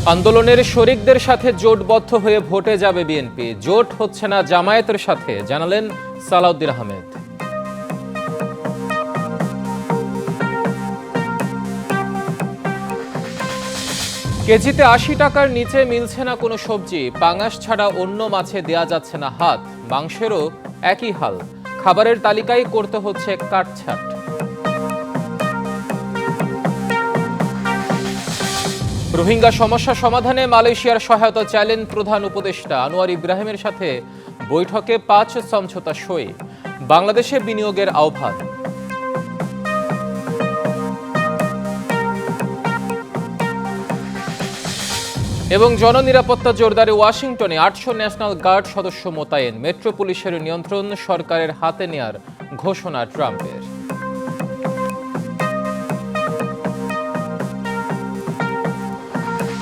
আন্দোলনের শরিকদের সাথে জোটবদ্ধ হয়ে ভোটে যাবে বিএনপি, জোট হচ্ছে না জামায়াতের সাথে, জানালেন সালাউদ্দিন আহমেদ। কেজিতে ৮০ টাকার নিচে মিলছে না কোনো সবজি, পাঙাশ ছাড়া অন্য মাছে দেয়া যাচ্ছে না হাত, মাংসেরও একই হাল, খাবারের তালিকায় করতে হচ্ছে কাটছাঁট। রোহিঙ্গা সমস্যা সমাধানে মালয়েশিয়ার সহায়তা চাইলেন প্রধান উপদেষ্টা। আনোয়ার ইব্রাহিমের সাথে বৈঠকে ৫ সমঝোতা সই, বাংলাদেশে বিনিয়োগের আহ্বান। এবং জননিরাপত্তা জোরদারে ওয়াশিংটনে ৮০০ ন্যাশনাল গার্ড সদস্য মোতায়েন, মেট্রো পুলিশের নিয়ন্ত্রণ সরকারের হাতে নেয়ার ঘোষণা ট্রাম্পের।